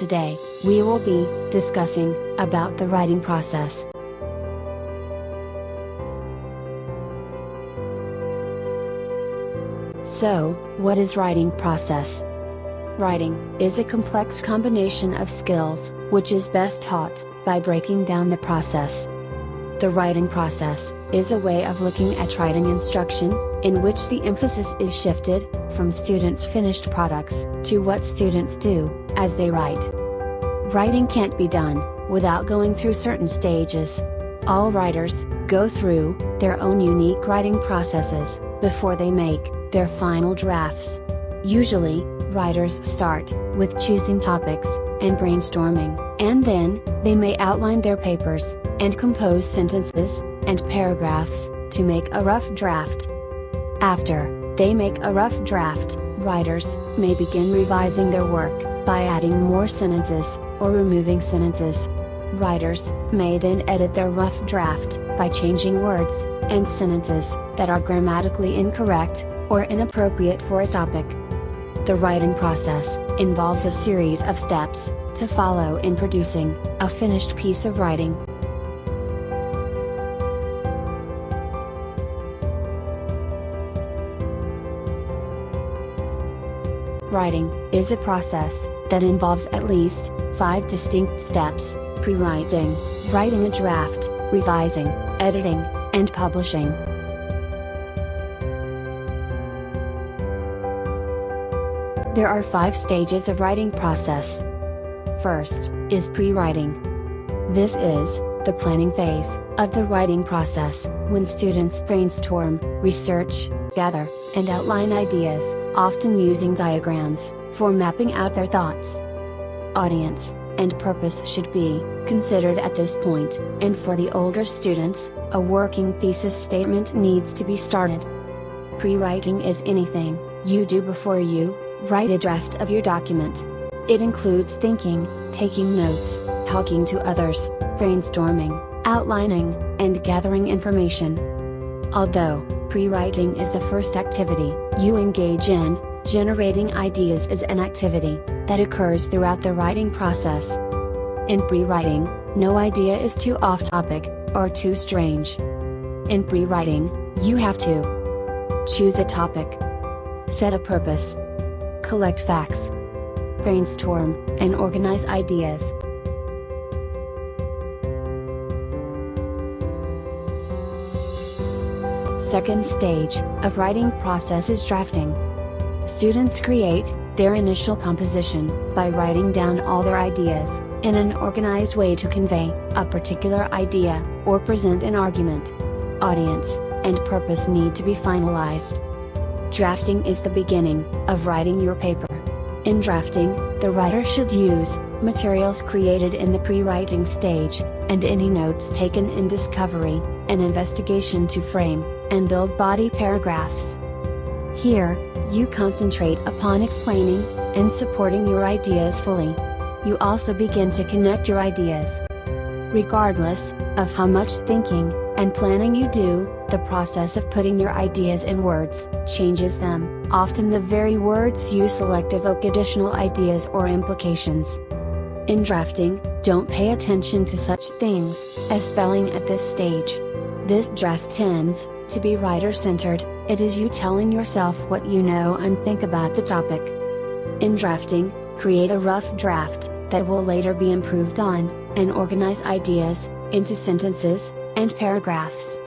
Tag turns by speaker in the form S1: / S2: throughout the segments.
S1: today, we will be discussing about the writing process. So, what is writing process? Writing is a complex combination of skills, which is best taught by breaking down the process. The writing process is a way of looking at writing instruction, in which the emphasis is shifted from students' finished products to what students do as they write. Writing can't be done without going through certain stages. All writers go through their own unique writing processes before they make their final drafts. Usually, writers start with choosing topics and brainstorming, and then they may outline their papers and compose sentences and paragraphs to make a rough draft. After they make a rough draft, writers may begin revising their work by adding more sentences or removing sentences. Writers may then edit their rough draft by changing words and sentences that are grammatically incorrect or inappropriate for a topic. The writing process involves a series of steps to follow in producing a finished piece of writing. Writing is a process that involves at least 5 distinct steps: pre-writing, writing a draft, revising, editing, and publishing. There are 5 stages of writing process. First is pre-writing. This is the planning phase of the writing process, when students brainstorm, research, gather, and outline ideas, often using diagrams for mapping out their thoughts. Audience and purpose should be considered at this point, and for the older students, a working thesis statement needs to be started. Pre-writing is anything you do before you write a draft of your document. It includes thinking, taking notes, talking to others, brainstorming, outlining, and gathering information. Although pre-writing is the first activity you engage in, generating ideas is an activity that occurs throughout the writing process. In pre-writing, no idea is too off-topic or too strange. In pre-writing, you have to choose a topic, set a purpose, collect facts, brainstorm, and organize ideas. Second stage of writing process is drafting. Students create their initial composition by writing down all their ideas in an organized way to convey a particular idea or present an argument. Audience and purpose need to be finalized. Drafting is the beginning of writing your paper. In drafting, the writer should use materials created in the pre-writing stage, and any notes taken in discovery and investigation to frame and build body paragraphs. Here, you concentrate upon explaining and supporting your ideas fully. You also begin to connect your ideas. Regardless of how much thinking and planning you do, the process of putting your ideas in words changes them. Often the very words you select evoke additional ideas or implications. In drafting, don't pay attention to such things as spelling at this stage. This draft tends to be writer-centered. It is you telling yourself what you know and think about the topic. In drafting, create a rough draft that will later be improved on, and organize ideas into sentences and paragraphs.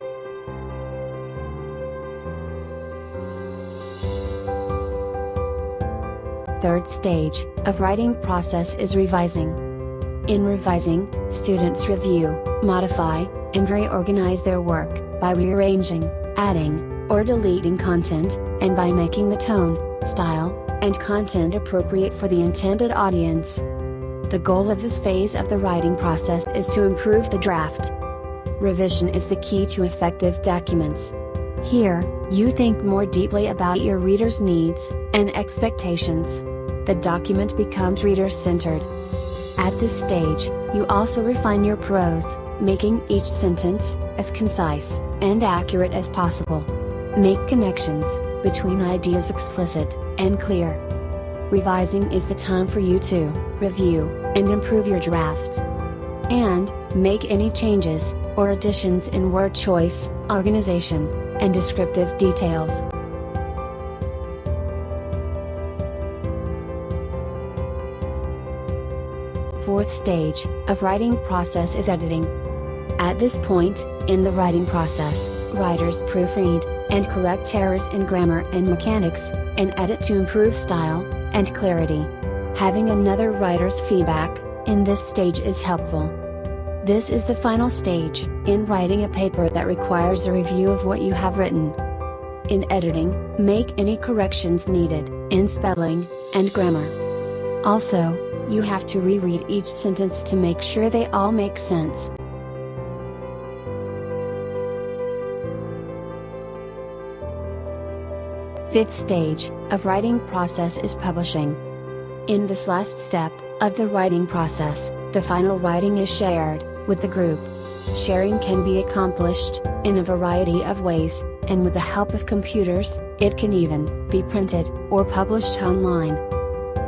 S1: Third stage of writing process is revising. In revising, students review, modify, and reorganize their work by rearranging, adding, or deleting content, and by making the tone, style, and content appropriate for the intended audience. The goal of this phase of the writing process is to improve the draft. Revision is the key to effective documents. Here, you think more deeply about your reader's needs and expectations. The document becomes reader-centered. At this stage, you also refine your prose, making each sentence as concise and accurate as possible. Make connections between ideas explicit and clear. Revising is the time for you to review and improve your draft. And make any changes or additions in word choice, organization, and descriptive details. Fourth stage of writing process is editing. At this point in the writing process, writers proofread and correct errors in grammar and mechanics, and edit to improve style and clarity. Having another writer's feedback in this stage is helpful. This is the final stage in writing a paper that requires a review of what you have written. In editing, make any corrections needed in spelling and grammar. Also, you have to reread each sentence to make sure they all make sense. Fifth stage of writing process is publishing. In this last step of the writing process, the final writing is shared with the group. Sharing can be accomplished in a variety of ways, and with the help of computers, it can even be printed or published online.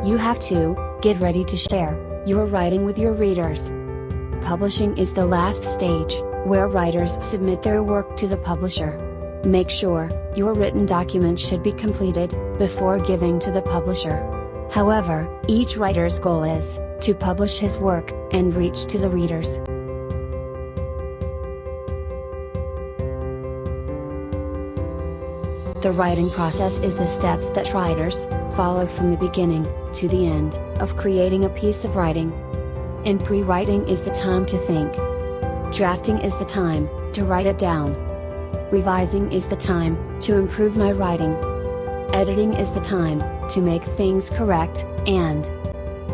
S1: You have to get ready to share your writing with your readers. Publishing is the last stage, where writers submit their work to the publisher. Make sure your written document should be completed before giving to the publisher. However, each writer's goal is to publish his work and reach to the readers. The writing process is the steps that writers follow from the beginning to the end of creating a piece of writing. And pre-writing is the time to think. Drafting is the time to write it down. Revising is the time to improve my writing. Editing is the time to make things correct, and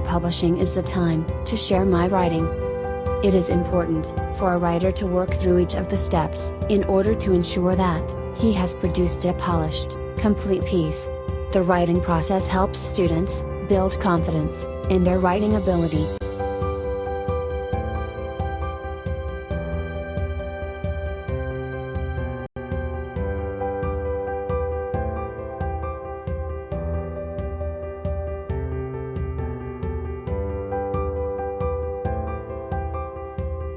S1: publishing is the time to share my writing. It is important for a writer to work through each of the steps in order to ensure that he has produced a polished, complete piece. The writing process helps students build confidence in their writing ability.